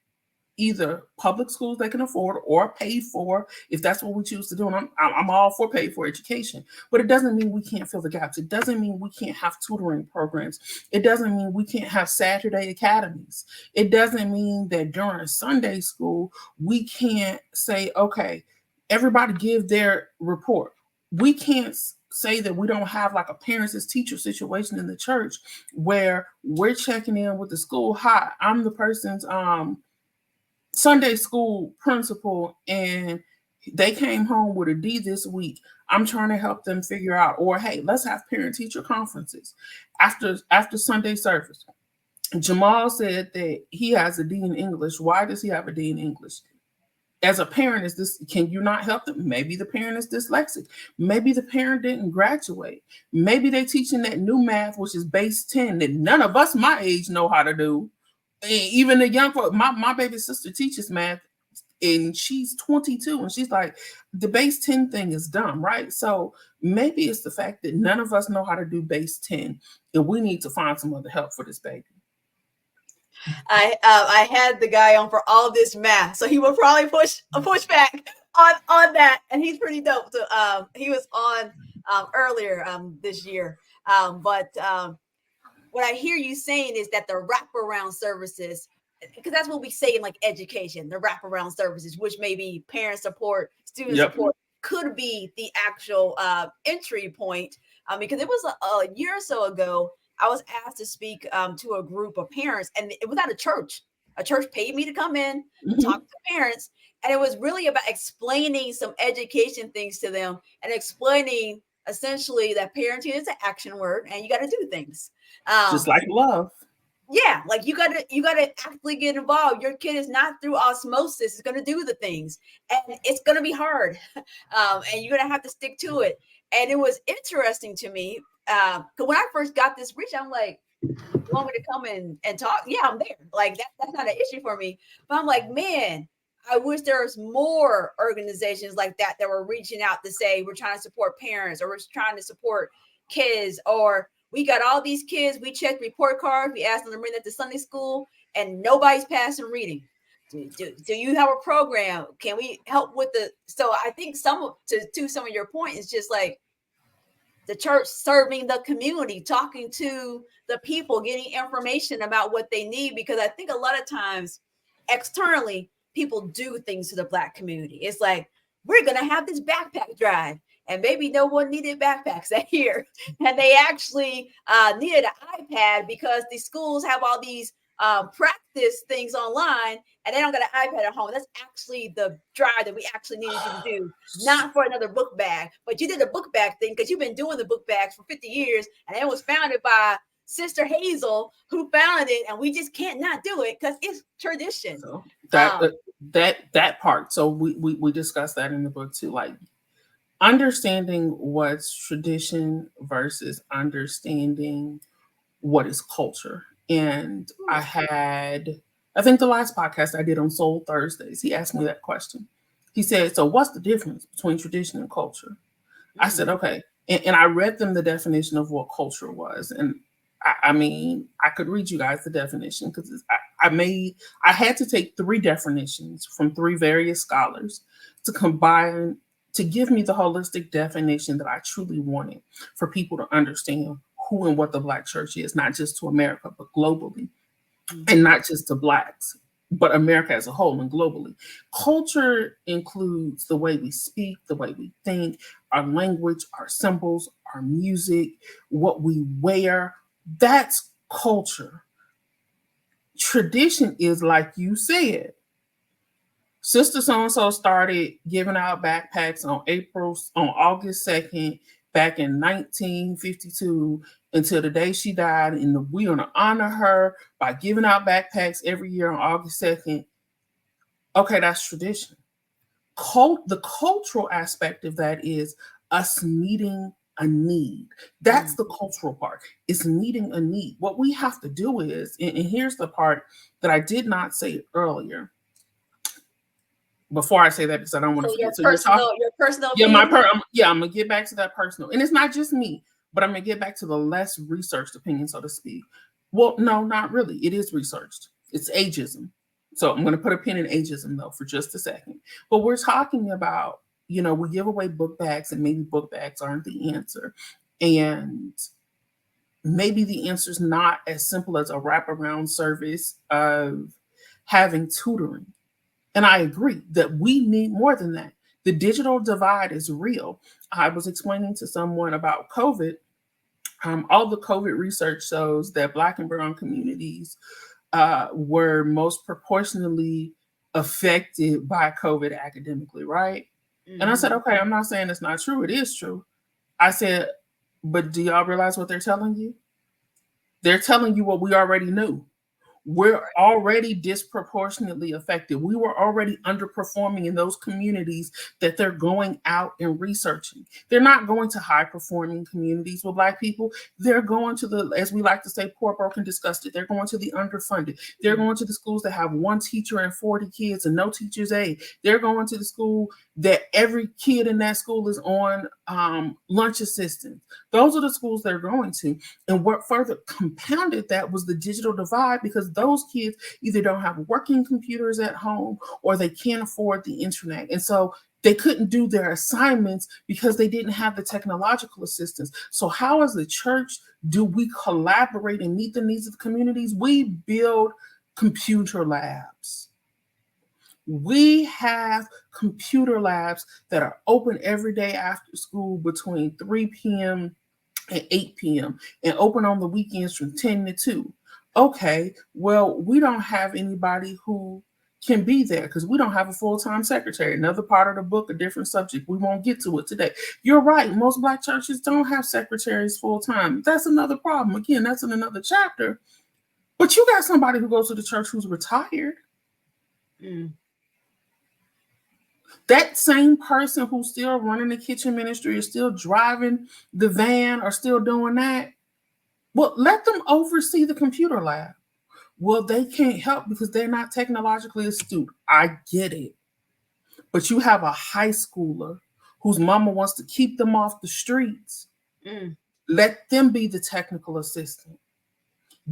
either public schools they can afford or pay for, if that's what we choose to do. And I'm all for pay for education, but it doesn't mean we can't fill the gaps. It doesn't mean we can't have tutoring programs. It doesn't mean we can't have Saturday academies. It doesn't mean that during Sunday school, we can't say, okay, everybody give their report. We can't say that we don't have like a parents as teacher situation in the church where we're checking in with the school. Hi, I'm the person's Sunday school principal, and they came home with a D this week. I'm trying to help them figure out, or hey, let's have parent teacher conferences after Sunday service. Jamal said that he has a D in English. Why does he have a D in English? As a parent, is this, can you not help them? Maybe the parent is dyslexic. Maybe the parent didn't graduate. Maybe they're teaching that new math, which is base 10, that none of us my age know how to do. Even the young folk, my baby sister teaches math, and she's 22, and she's like, the base 10 thing is dumb, right? So maybe it's the fact that none of us know how to do base 10, and we need to find some other help for this baby. I had the guy on for all this math, so he will probably push back on that, and he's pretty dope. So he was on earlier this year, but what I hear you saying is that the wraparound services, because that's what we say in like education, the wraparound services, which may be parent support, student support, could be the actual entry point. Because it was a year or so ago, I was asked to speak to a group of parents, and it was at a church. A church paid me to come in, talk to parents, and it was really about explaining some education things to them and explaining essentially that parenting is an action word and you got to do things. Just like love. Yeah, like you gotta actively get involved. Your kid is not through osmosis. It's gonna do the things, and it's gonna be hard, and you're gonna have to stick to it. And it was interesting to me because when I first got this reach, I'm like, "You want me to come in and talk? Yeah, I'm there. Like that's not an issue for me." But I'm like, man, I wish there was more organizations like that were reaching out to say we're trying to support parents, or we're trying to support kids, or we got all these kids. We checked report cards. We asked them to bring that to Sunday school, and nobody's passing reading. Do you have a program? Can we help with the? So I think some of your point is just like the church serving the community, talking to the people, getting information about what they need. Because I think a lot of times externally, people do things to the Black community. It's like, we're going to have this backpack drive. And maybe no one needed backpacks that year. And they actually needed an iPad because the schools have all these practice things online, and they don't got an iPad at home. That's actually the drive that we actually needed you to do, not for another book bag. But you did a book bag thing because you've been doing the book bags for 50 years, and it was founded by Sister Hazel, who founded it, and we just can't not do it because it's tradition. So that part. So we discussed that in the book too, like understanding what's tradition versus understanding what is culture. And I think the last podcast I did on Soul Thursdays, he asked me that question. He said, so what's the difference between tradition and culture? I said, okay. And I read them the definition of what culture was. And I mean, I could read you guys the definition because I had to take 3 definitions from 3 various scholars to combine to give me the holistic definition that I truly wanted for people to understand who and what the Black church is, not just to America, but globally, and not just to Blacks, but America as a whole and globally. Culture includes the way we speak, the way we think, our language, our symbols, our music, what we wear. That's culture. Tradition is like you said. Sister so-and-so started giving out backpacks on August 2nd, back in 1952 until the day she died. And we're going to honor her by giving out backpacks every year on August 2nd. Okay, that's tradition. The cultural aspect of that is us meeting a need. That's the cultural part. It's meeting a need. What we have to do is, and here's the part that I did not say earlier. Before I say that, because I don't want to forget. Your personal. Yeah, I'm gonna get back to that personal, and it's not just me, but I'm gonna get back to the less researched opinion, so to speak. Well, no, not really. It is researched. It's ageism. So I'm gonna put a pin in ageism though for just a second. But we're talking about, we give away book bags, and maybe book bags aren't the answer, and maybe the answer is not as simple as a wraparound service of having tutoring. And I agree that we need more than that. The digital divide is real. I was explaining to someone about COVID. All the COVID research shows that Black and brown communities were most proportionally affected by COVID academically, right? Mm-hmm. And I said, okay, I'm not saying it's not true. It is true. I said, but do y'all realize what they're telling you? They're telling you what we already knew. We're already disproportionately affected. We were already underperforming in those communities that they're going out and researching. They're not going to high performing communities with Black people. They're going to the, as we like to say, poor, broken, disgusted. They're going to the underfunded. They're going to the schools that have one teacher and 40 kids and no teacher's aide. They're going to the school that every kid in that school is on lunch assistance. Those are the schools they're going to. And what further compounded that was the digital divide, because those kids either don't have working computers at home or they can't afford the internet. And so they couldn't do their assignments because they didn't have the technological assistance. So how as the church do we collaborate and meet the needs of the communities? We build computer labs. We have computer labs that are open every day after school between 3 p.m. and 8 p.m. and open on the weekends from 10 to 2. Okay, well, we don't have anybody who can be there because we don't have a full-time secretary. Another part of the book, a different subject. We won't get to it today. You're right. Most Black churches don't have secretaries full-time. That's another problem. Again, that's in another chapter. But you got somebody who goes to the church who's retired. That same person who's still running the kitchen ministry is still driving the van or still doing that. Well, let them oversee the computer lab. Well, they can't help because they're not technologically astute. I get it. But you have a high schooler whose mama wants to keep them off the streets. Let them be the technical assistant.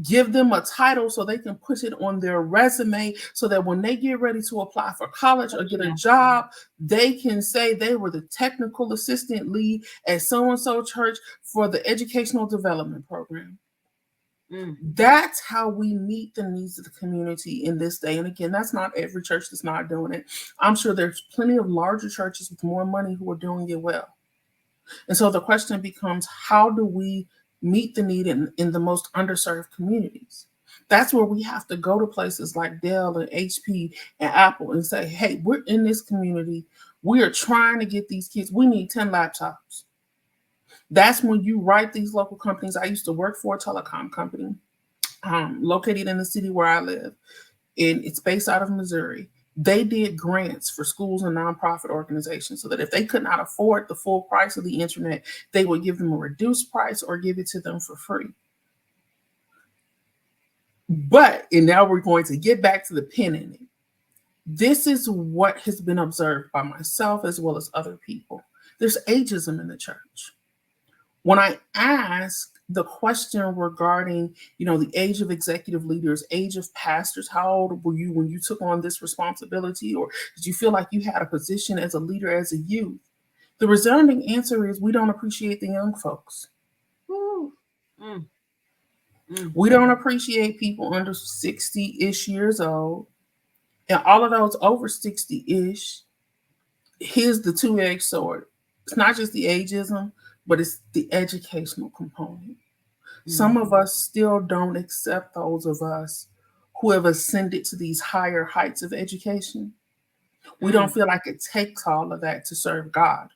Give them a title so they can put it on their resume so that when they get ready to apply for college or get a job, they can say they were the technical assistant lead at so-and-so church for the educational development program. That's how we meet the needs of the community in this day. And again, that's not every church that's not doing it. I'm sure there's plenty of larger churches with more money who are doing it well. And so the question becomes, how do we meet the need in the most underserved communities? That's where we have to go to places like Dell and HP and Apple and say, hey, we're in this community. We are trying to get these kids. We need 10 laptops. That's when you write these local companies. I used to work for a telecom company located in the city where I live, and it's based out of Missouri. They did grants for schools and nonprofit organizations so that if they could not afford the full price of the internet, they would give them a reduced price or give it to them for free. And now we're going to get back to the pen in it. This is what has been observed by myself as well as other people. There's ageism in the church. When I ask the question regarding, the age of executive leaders, age of pastors, how old were you when you took on this responsibility? Or did you feel like you had a position as a leader as a youth? The resounding answer is we don't appreciate the young folks. We don't appreciate people under 60-ish years old. And all of those over 60-ish, here's the two-edged sword. It's not just the ageism, but it's the educational component. Some of us still don't accept those of us who have ascended to these higher heights of education. We don't feel like it takes all of that to serve God.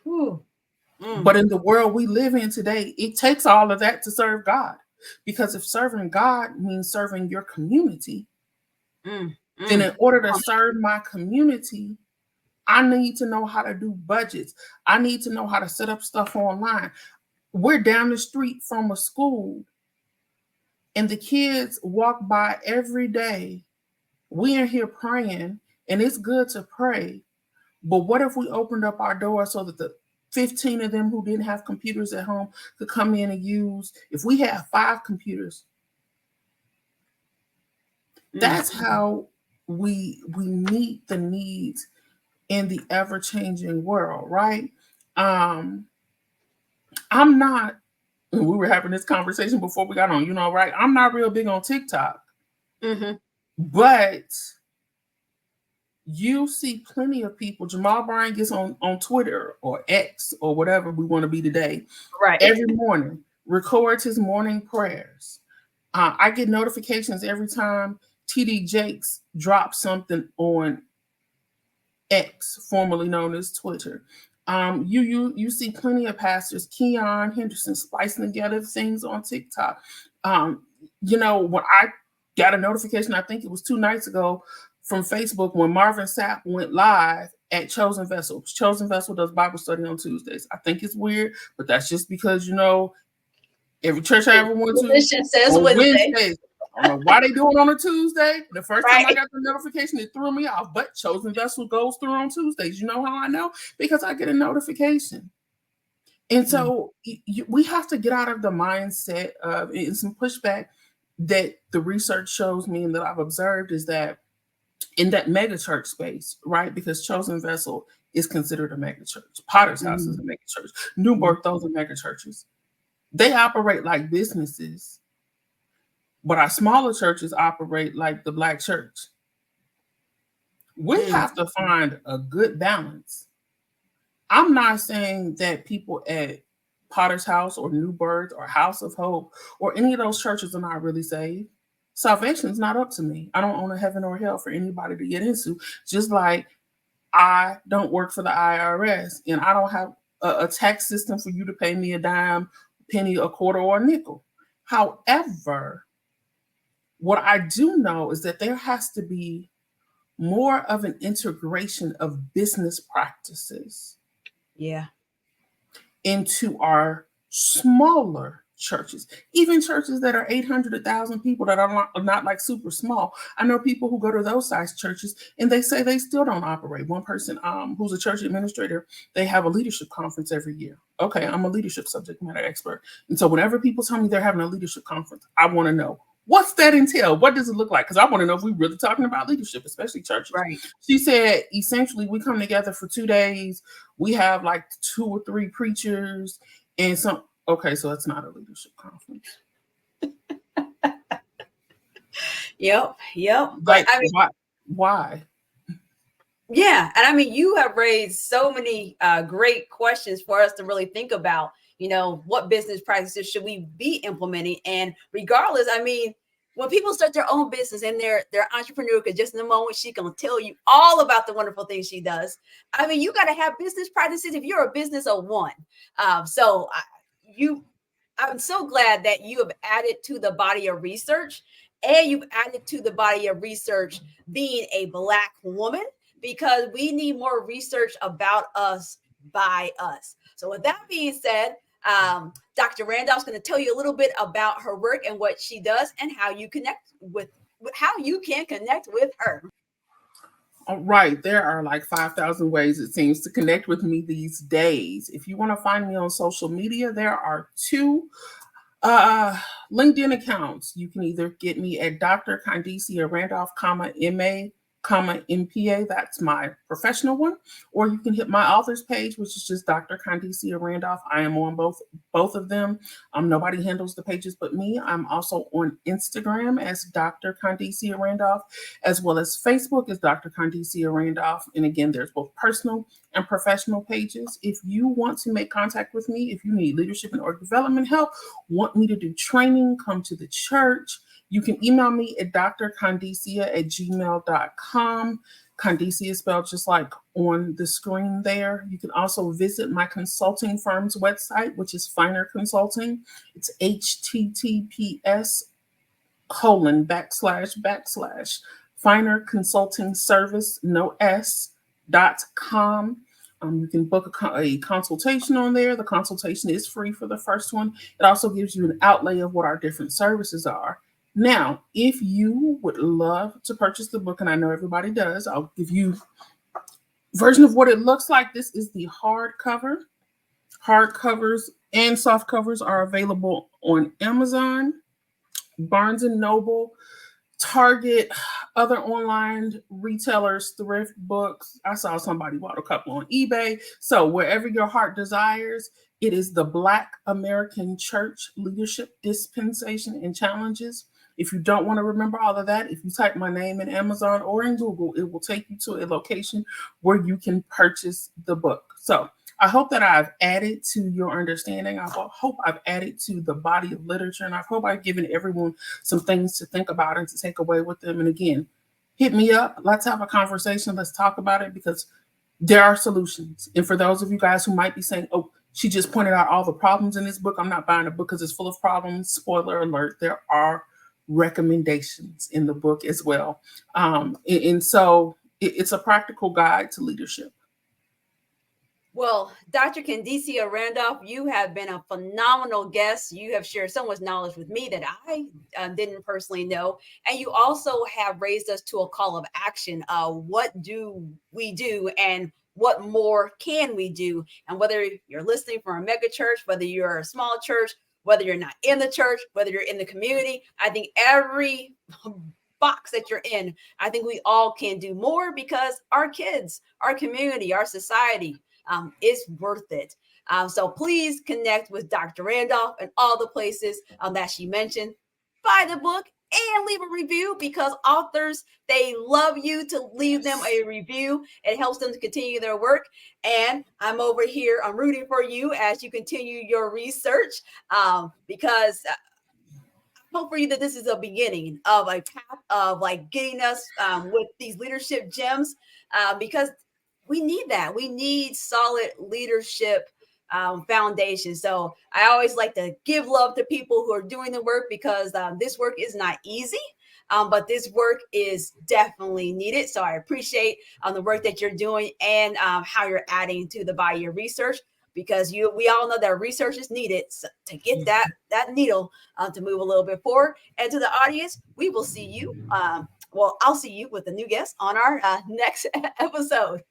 But in the world we live in today, it takes all of that to serve God. Because if serving God means serving your community, then in order to serve my community, I need to know how to do budgets. I need to know how to set up stuff online. We're down the street from a school and the kids walk by every day. We are here praying, and it's good to pray. But what if we opened up our door so that the 15 of them who didn't have computers at home could come in and use? If we have 5 computers, that's how we meet the needs in the ever-changing world, right? I'm not, we were having this conversation before we got on, right? I'm not real big on TikTok. But you see plenty of people. Jamal Bryant gets on Twitter or X or whatever we want to be today, Right. every morning, records his morning prayers. I get notifications every time TD Jakes drops something on X, formerly known as Twitter. You see plenty of pastors, Keon Henderson, splicing together things on TikTok. When I got a notification, I think it was 2 nights ago, from Facebook when Marvin Sapp went live at Chosen Vessel. Chosen Vessel does Bible study on Tuesdays. I think it's weird, but that's just because, every church I ever went to says on Wednesday. Wednesdays. I don't know why they do it on a Tuesday. The first time I Right. got the notification, it threw me off. But Chosen Vessel goes through on Tuesdays. You know how I know? Because I get a notification. And so we have to get out of the mindset of, and some pushback that the research shows me and that I've observed is that in that mega church space, right? Because Chosen Vessel is considered a mega church. Potter's House is a mega church. New Birth, those are mega churches. They operate like businesses, but our smaller churches operate like the Black church. We have to find a good balance. I'm not saying that people at Potter's House or New Birth or House of Hope or any of those churches are not really saved. Salvation is not up to me. I don't own a heaven or hell for anybody to get into. Just like I don't work for the IRS and I don't have a tax system for you to pay me a dime, penny, a quarter, or a nickel. However, what I do know is that there has to be more of an integration of business practices into our smaller churches, even churches that are 800, 1,000 people that are not like super small. I know people who go to those size churches and they say they still don't operate. One person who's a church administrator, they have a leadership conference every year. Okay, I'm a leadership subject matter expert. And so whenever people tell me they're having a leadership conference, I want to know, what's that entail? What does it look like? Because I want to know if we're really talking about leadership, especially churches. Right. She said, essentially, we come together for 2 days. We have like 2 or 3 preachers and some. Okay, so it's not a leadership conference. Yep. Like, I mean, why? Yeah, and I mean, you have raised so many great questions for us to really think about. What business practices should we be implementing? And regardless, I mean, when people start their own business and they're entrepreneur, because just in a moment she can tell you all about the wonderful things she does. I mean, you got to have business practices if you're a business of one. I'm so glad that you have added to the body of research, and you've added to the body of research being a Black woman, because we need more research about us by us. So with that being said, Dr. Randolph's going to tell you a little bit about her work and what she does and how you can connect with her. All right, there are like 5,000 ways, it seems, to connect with me these days. If you want to find me on social media, there are 2 LinkedIn accounts. You can either get me at Dr. Khandicia Randolph, MA, MPA, that's my professional one, or you can hit my author's page, which is just Dr. Khandicia Randolph. I am on both of them. Nobody handles the pages but me. I'm also on Instagram as Dr. Khandicia Randolph, as well as Facebook as Dr. Khandicia Randolph. And again, there's both personal and professional pages. If you want to make contact with me, if you need leadership and org development help, want me to do training, come to the church, you can email me at drkhandicia@gmail.com. Khandicia is spelled just like on the screen there. You can also visit my consulting firm's website, which is Finer Consulting. It's https:// Finer Consulting Service, no S.com. You can book a consultation on there. The consultation is free for the first one. It also gives you an outlay of what our different services are. Now, if you would love to purchase the book, and I know everybody does, I'll give you a version of what it looks like. This is the hardcover. Hardcovers and soft covers are available on Amazon, Barnes & Noble, Target, other online retailers, thrift books. I saw somebody bought a couple on eBay. So wherever your heart desires, it is the Black American Church Leadership Dispensation and Challenges. If you don't want to remember all of that, if you type my name in Amazon or in Google, it will take you to a location where you can purchase the book. So I hope that I've added to your understanding. I hope I've added to the body of literature, and I hope I've given everyone some things to think about and to take away with them. And again, hit me up. Let's have a conversation. Let's talk about it, because there are solutions. And for those of you guys who might be saying, oh, she just pointed out all the problems in this book, I'm not buying a book because it's full of problems. Spoiler alert, there are recommendations in the book as well. And so it's a practical guide to leadership. Well, Dr. Khandicia Randolph, you have been a phenomenal guest. You have shared so much knowledge with me that I didn't personally know. And you also have raised us to a call of action. What do we do, and what more can we do? And whether you're listening from a mega church, whether you're a small church, whether you're not in the church, whether you're in the community, I think every box that you're in, I think we all can do more, because our kids, our community, our society, is worth it. So please connect with Dr. Randolph and all the places that she mentioned. Buy the book and leave a review, because authors, they love you to leave them a review. It helps them to continue their work. And I'm over here, I'm rooting for you as you continue your research, because I hope for you that this is a beginning of a path of like getting us with these leadership gems, because we need that. We need solid leadership foundation. So I always like to give love to people who are doing the work, because this work is not easy, but this work is definitely needed. So I appreciate the work that you're doing, and how you're adding to the body of research, because we all know that research is needed to get that needle to move a little bit forward. And to the audience, we will see you. I'll see you with a new guest on our next episode.